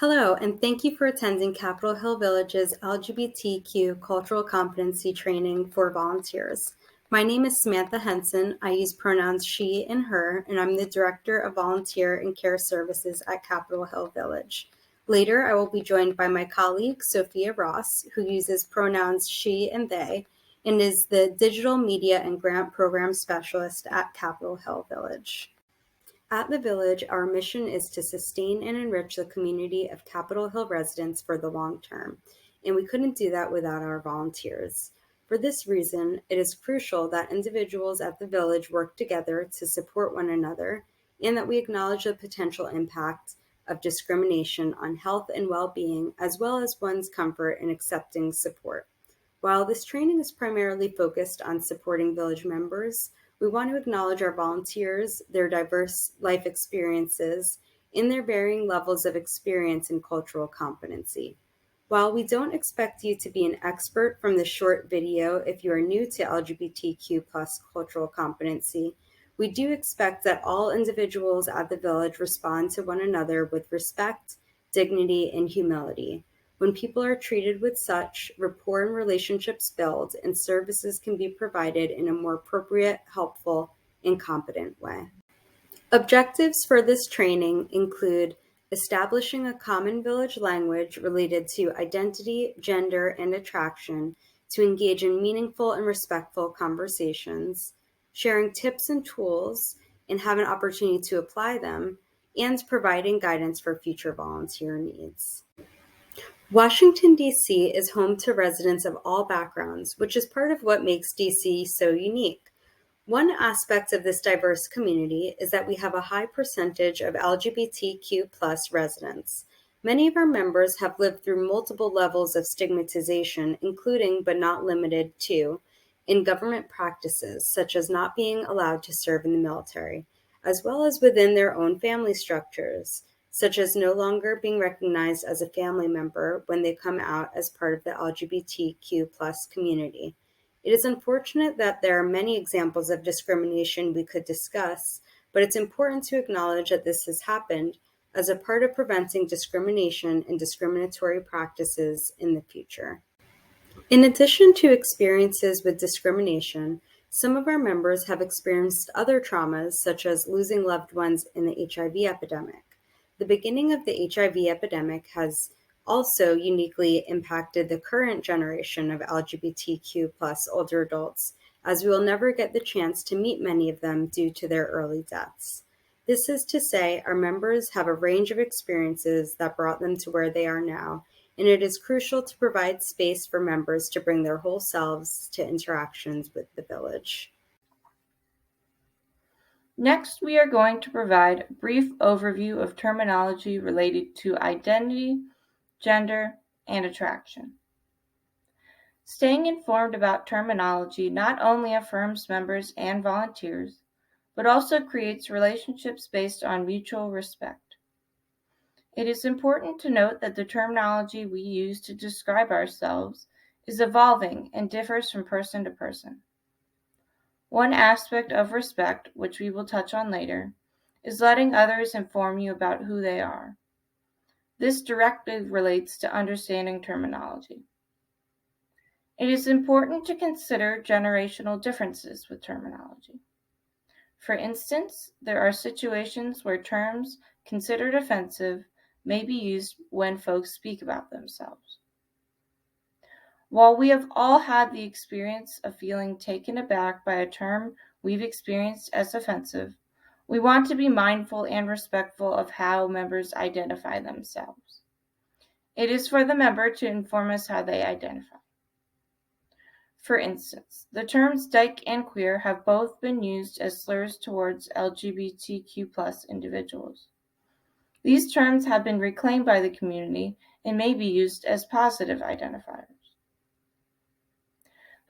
Hello, and thank you for attending Capitol Hill Village's LGBTQ Cultural Competency Training for Volunteers. My name is Samantha Henson. I use pronouns she and her, and I'm the Director of Volunteer and Care Services at Capitol Hill Village. Later, I will be joined by my colleague, Sophia Ross, who uses pronouns she and they, and is the Digital Media and Grant Program Specialist at Capitol Hill Village. At the Village, our mission is to sustain and enrich the community of Capitol Hill residents for the long term, and we couldn't do that without our volunteers. For this reason, it is crucial that individuals at the Village work together to support one another, and that we acknowledge the potential impact of discrimination on health and well-being, as well as one's comfort in accepting support. While this training is primarily focused on supporting Village members, we want to acknowledge our volunteers, their diverse life experiences, and their varying levels of experience in cultural competency. While we don't expect you to be an expert from this short video if you are new to LGBTQ+ cultural competency, we do expect that all individuals at the Village respond to one another with respect, dignity, and humility. When people are treated with such, rapport and relationships build, and services can be provided in a more appropriate, helpful, and competent way. Objectives for this training include establishing a common Village language related to identity, gender, and attraction to engage in meaningful and respectful conversations, sharing tips and tools and have an opportunity to apply them, and providing guidance for future volunteer needs. Washington, D.C. is home to residents of all backgrounds, which is part of what makes D.C. so unique. One aspect of this diverse community is that we have a high percentage of LGBTQ+ residents. Many of our members have lived through multiple levels of stigmatization, including but not limited to, in government practices, such as not being allowed to serve in the military, as well as within their own family structures, such as no longer being recognized as a family member when they come out as part of the LGBTQ+ community. It is unfortunate that there are many examples of discrimination we could discuss, but it's important to acknowledge that this has happened as a part of preventing discrimination and discriminatory practices in the future. In addition to experiences with discrimination, some of our members have experienced other traumas, such as losing loved ones in the HIV epidemic. The beginning of the HIV epidemic has also uniquely impacted the current generation of LGBTQ+ older adults, as we will never get the chance to meet many of them due to their early deaths. This is to say, our members have a range of experiences that brought them to where they are now, and it is crucial to provide space for members to bring their whole selves to interactions with the Village. Next, we are going to provide a brief overview of terminology related to identity, gender, and attraction. Staying informed about terminology not only affirms members and volunteers, but also creates relationships based on mutual respect. It is important to note that the terminology we use to describe ourselves is evolving and differs from person to person. One aspect of respect, which we will touch on later, is letting others inform you about who they are. This directly relates to understanding terminology. It is important to consider generational differences with terminology. For instance, there are situations where terms considered offensive may be used when folks speak about themselves. While we have all had the experience of feeling taken aback by a term we've experienced as offensive, we want to be mindful and respectful of how members identify themselves. It is for the member to inform us how they identify. For instance, the terms dyke and queer have both been used as slurs towards LGBTQ+ individuals. These terms have been reclaimed by the community and may be used as positive identifiers.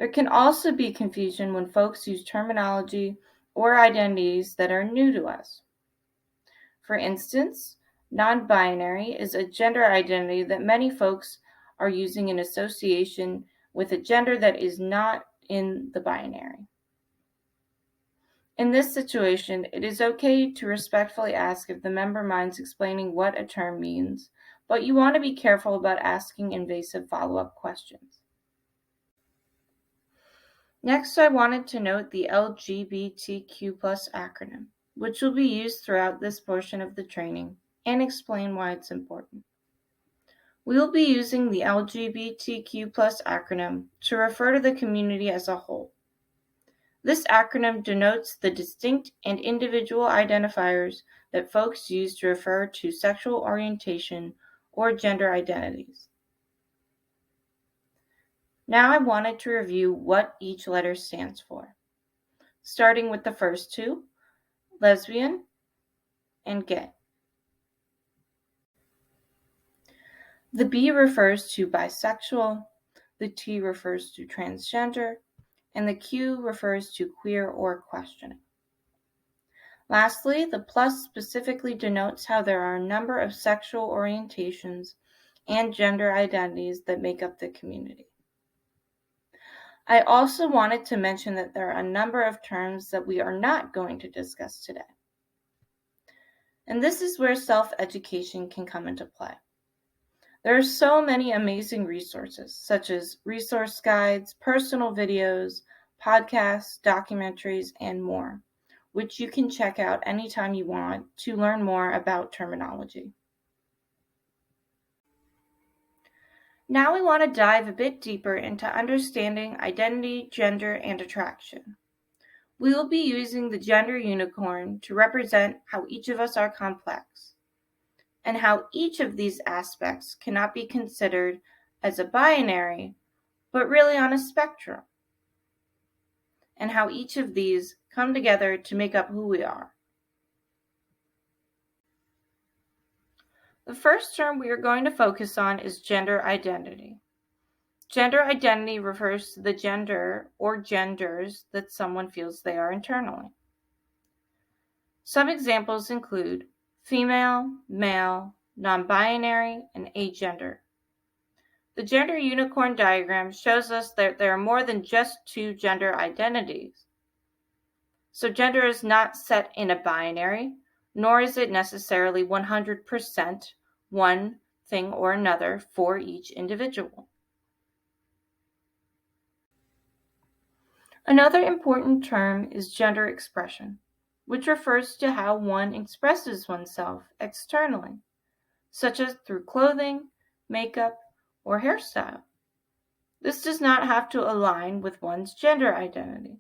There can also be confusion when folks use terminology or identities that are new to us. For instance, non-binary is a gender identity that many folks are using in association with a gender that is not in the binary. In this situation, it is okay to respectfully ask if the member minds explaining what a term means, but you want to be careful about asking invasive follow-up questions. Next, I wanted to note the LGBTQ+ acronym, which will be used throughout this portion of the training, and explain why it's important. We will be using the LGBTQ+ acronym to refer to the community as a whole. This acronym denotes the distinct and individual identifiers that folks use to refer to sexual orientation or gender identities. Now I wanted to review what each letter stands for, starting with the first two, lesbian and gay. The B refers to bisexual, the T refers to transgender, and the Q refers to queer or questioning. Lastly, the plus specifically denotes how there are a number of sexual orientations and gender identities that make up the community. I also wanted to mention that there are a number of terms that we are not going to discuss today. And this is where self-education can come into play. There are so many amazing resources, such as resource guides, personal videos, podcasts, documentaries, and more, which you can check out anytime you want to learn more about terminology. Now we want to dive a bit deeper into understanding identity, gender, and attraction. We will be using the gender unicorn to represent how each of us are complex, and how each of these aspects cannot be considered as a binary, but really on a spectrum, and how each of these come together to make up who we are. The first term we are going to focus on is gender identity. Gender identity refers to the gender or genders that someone feels they are internally. Some examples include female, male, non-binary, and agender. The gender unicorn diagram shows us that there are more than just two gender identities. So gender is not set in a binary, nor is it necessarily 100% one thing or another for each individual. Another important term is gender expression, which refers to how one expresses oneself externally, such as through clothing, makeup, or hairstyle. This does not have to align with one's gender identity.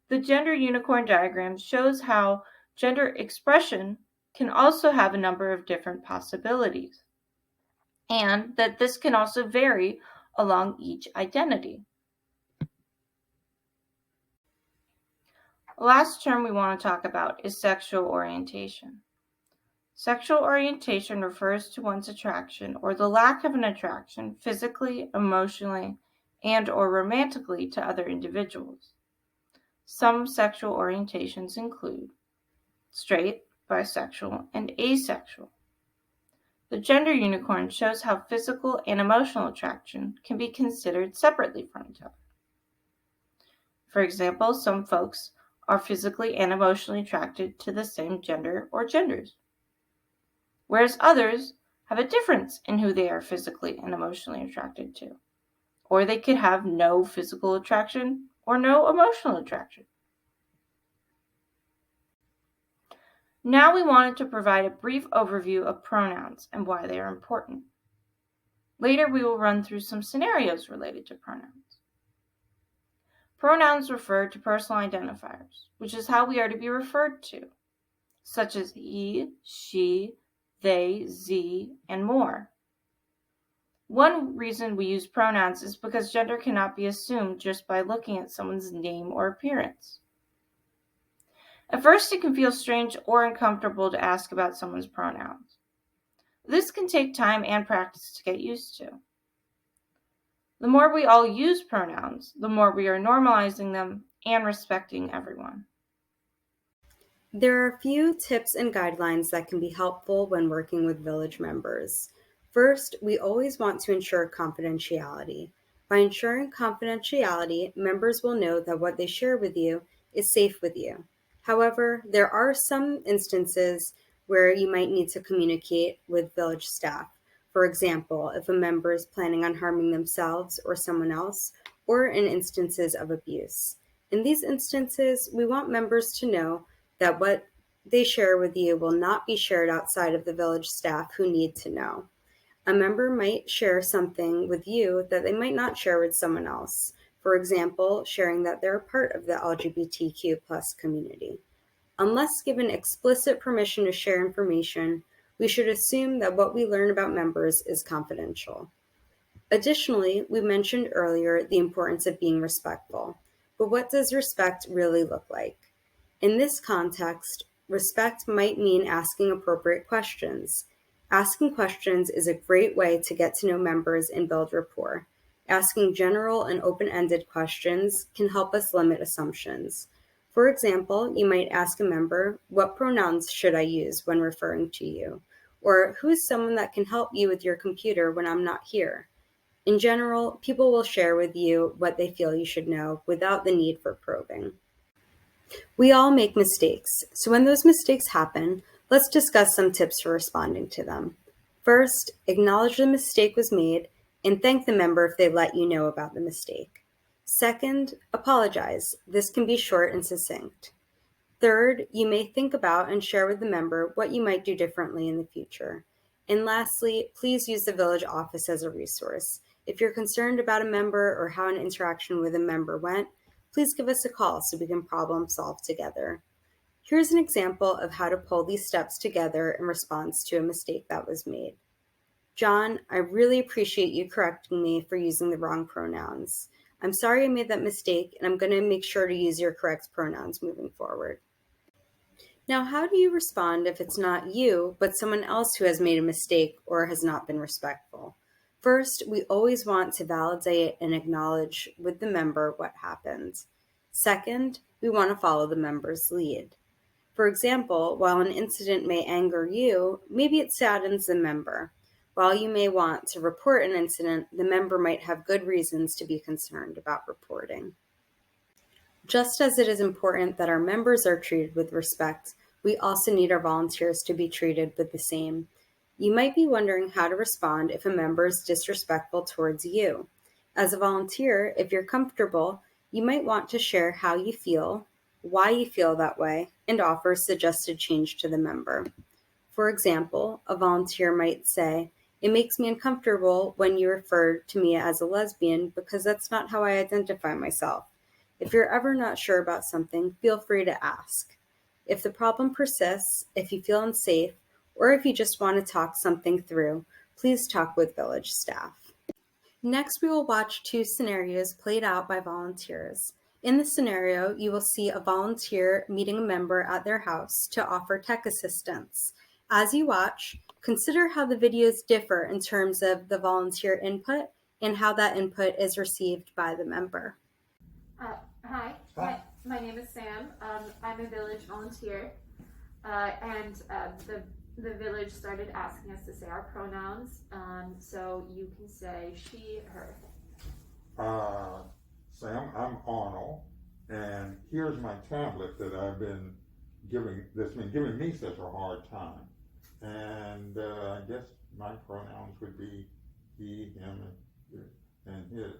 The gender unicorn diagram shows how gender expression can also have a number of different possibilities, and that this can also vary along each identity. The last term we want to talk about is sexual orientation. Sexual orientation refers to one's attraction or the lack of an attraction physically, emotionally, and or romantically to other individuals. Some sexual orientations include straight, bisexual, and asexual. The gender unicorn shows how physical and emotional attraction can be considered separately from each other. For example, some folks are physically and emotionally attracted to the same gender or genders, whereas others have a difference in who they are physically and emotionally attracted to. Or they could have no physical attraction or no emotional attraction. Now we wanted to provide a brief overview of pronouns and why they are important. Later we will run through some scenarios related to pronouns. Pronouns refer to personal identifiers, which is how we are to be referred to, such as he, she, they, ze, and more. One reason we use pronouns is because gender cannot be assumed just by looking at someone's name or appearance. At first, it can feel strange or uncomfortable to ask about someone's pronouns. This can take time and practice to get used to. The more we all use pronouns, the more we are normalizing them and respecting everyone. There are a few tips and guidelines that can be helpful when working with village members. First, we always want to ensure confidentiality. By ensuring confidentiality, members will know that what they share with you is safe with you. However, there are some instances where you might need to communicate with village staff. For example, if a member is planning on harming themselves or someone else, or in instances of abuse. In these instances, we want members to know that what they share with you will not be shared outside of the village staff who need to know. A member might share something with you that they might not share with someone else. For example, sharing that they're a part of the LGBTQ plus community. Unless given explicit permission to share information, we should assume that what we learn about members is confidential. Additionally, we mentioned earlier the importance of being respectful. But what does respect really look like? In this context, respect might mean asking appropriate questions. Asking questions is a great way to get to know members and build rapport. Asking general and open-ended questions can help us limit assumptions. For example, you might ask a member, "What pronouns should I use when referring to you?" Or, "Who is someone that can help you with your computer when I'm not here?" In general, people will share with you what they feel you should know without the need for probing. We all make mistakes, so when those mistakes happen, let's discuss some tips for responding to them. First, acknowledge the mistake was made and thank the member if they let you know about the mistake. Second, apologize. This can be short and succinct. Third, you may think about and share with the member what you might do differently in the future. And lastly, please use the village office as a resource. If you're concerned about a member or how an interaction with a member went, please give us a call so we can problem solve together. Here's an example of how to pull these steps together in response to a mistake that was made. "John, I really appreciate you correcting me for using the wrong pronouns. I'm sorry I made that mistake, and I'm going to make sure to use your correct pronouns moving forward." Now, how do you respond if it's not you, but someone else who has made a mistake or has not been respectful? First, we always want to validate and acknowledge with the member what happened. Second, we want to follow the member's lead. For example, while an incident may anger you, maybe it saddens the member. While you may want to report an incident, the member might have good reasons to be concerned about reporting. Just as it is important that our members are treated with respect, we also need our volunteers to be treated with the same. You might be wondering how to respond if a member is disrespectful towards you. As a volunteer, if you're comfortable, you might want to share how you feel, why you feel that way, and offer suggested change to the member. For example, a volunteer might say, "It makes me uncomfortable when you refer to me as a lesbian because that's not how I identify myself. If you're ever not sure about something, feel free to ask." If the problem persists, if you feel unsafe, or if you just want to talk something through, please talk with village staff. Next, we will watch two scenarios played out by volunteers. In the scenario, you will see a volunteer meeting a member at their house to offer tech assistance. As you watch, consider how the videos differ in terms of the volunteer input and how that input is received by the member. Hi, my name is Sam. I'm a village volunteer, and the village started asking us to say our pronouns. So you can say she, her. Sam, I'm Arnold, and here's my tablet that that's been giving me such a hard time. And I guess my pronouns would be he, him, and his.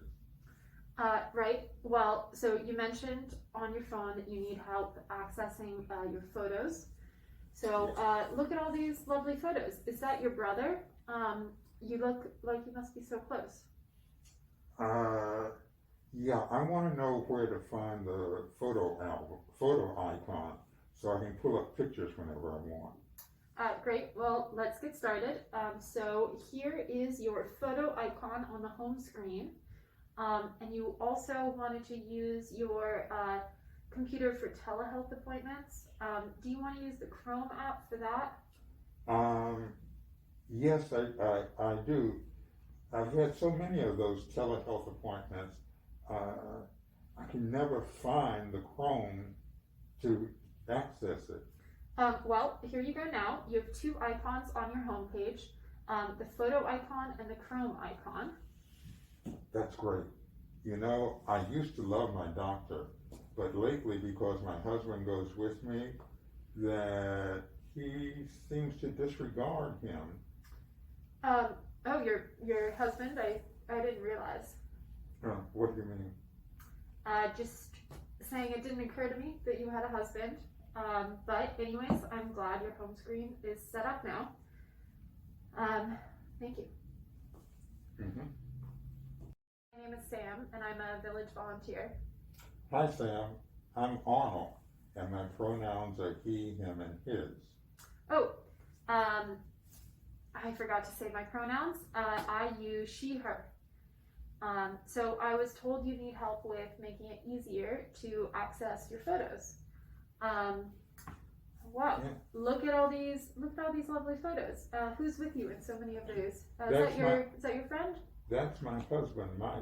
Right. Well, so you mentioned on your phone that you need help accessing your photos. So look at all these lovely photos. Is that your brother? You look like you must be so close. Yeah, I want to know where to find the photo icon, so I can pull up pictures whenever I want. Great. Well, let's get started. So here is your photo icon on the home screen. And you also wanted to use your computer for telehealth appointments. Do you want to use the Chrome app for that? Yes, I do. I've had so many of those telehealth appointments. I can never find the Chrome to access it. Well, here you go now. You have two icons on your home page, the photo icon and the Chrome icon. That's great. You know, I used to love my doctor, but lately, because my husband goes with me, that he seems to disregard him. Oh, your husband? I didn't realize. What do you mean? Just saying it didn't occur to me that you had a husband. But anyways, I'm glad your home screen is set up now. Thank you. Mm-hmm. My name is Sam, and I'm a village volunteer. Hi, Sam. I'm Arnold, and my pronouns are he, him, and his. Oh, I forgot to say my pronouns. I use she, her. So I was told you need help with making it easier to access your photos. Wow! Yeah. Look at all these lovely photos. Who's with you in so many of these? Is That's that your friend? That's my husband, Mike.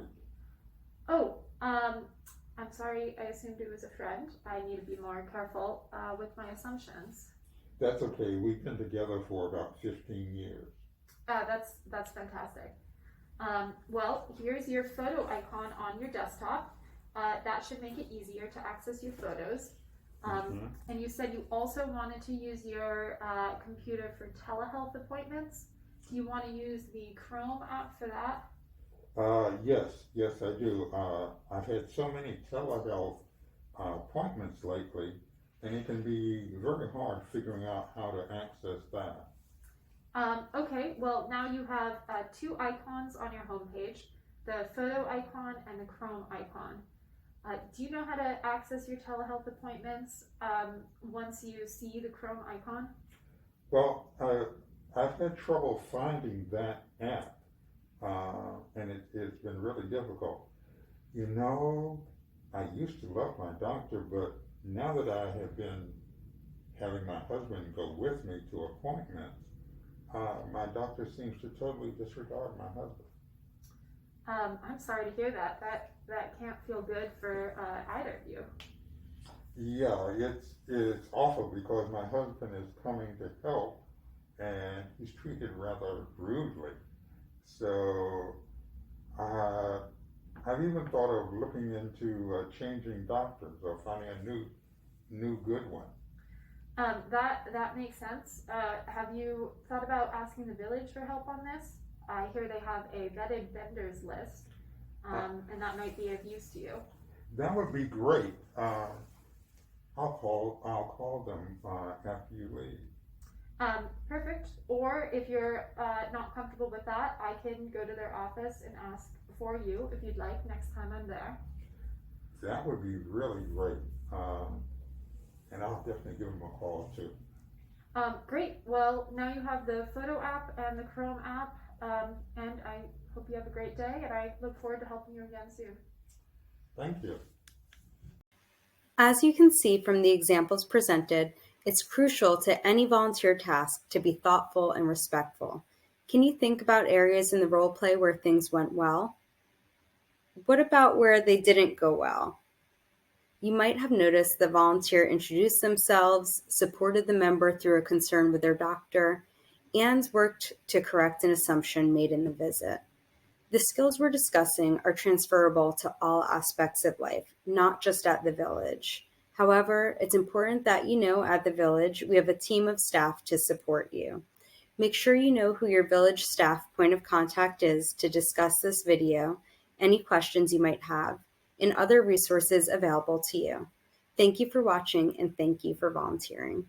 Oh, I'm sorry. I assumed it was a friend. I need to be more careful with my assumptions. That's okay. We've been together for about 15 years. That's fantastic. Well, here's your photo icon on your desktop. That should make it easier to access your photos. And you said you also wanted to use your computer for telehealth appointments. Do you want to use the Chrome app for that? Yes, I do. I've had so many telehealth appointments lately, and it can be very hard figuring out how to access that. Okay, well, now you have two icons on your homepage, the photo icon and the Chrome icon. Do you know how to access your telehealth appointments once you see the Chrome icon? Well, I've had trouble finding that app, and it's been really difficult. You know, I used to love my doctor, but now that I have been having my husband go with me to appointments, my doctor seems to totally disregard my husband. I'm sorry to hear that. That can't feel good for either of you. Yeah, it's awful because my husband is coming to help, and he's treated rather rudely. So I've even thought of looking into changing doctors or finding a new good one. That makes sense. Have you thought about asking the village for help on this? I hear they have a vetted vendors list, and that might be of use to you. That would be great. I'll call them after you leave. Perfect. Or if you're not comfortable with that, I can go to their office and ask for you if you'd like next time I'm there. That would be really great. And I'll definitely give them a call too. Great. Well, now you have the photo app and the Chrome app, and I hope you have a great day, and I look forward to helping you again soon. Thank you. As you can see from the examples presented, it's crucial to any volunteer task to be thoughtful and respectful. Can you think about areas in the role play where things went well? What about where they didn't go well? You might have noticed the volunteer introduced themselves, supported the member through a concern with their doctor, and worked to correct an assumption made in the visit. The skills we're discussing are transferable to all aspects of life, not just at the village. However, it's important that you know at the village we have a team of staff to support you. Make sure you know who your village staff point of contact is to discuss this video, any questions you might have, and other resources available to you. Thank you for watching, and thank you for volunteering.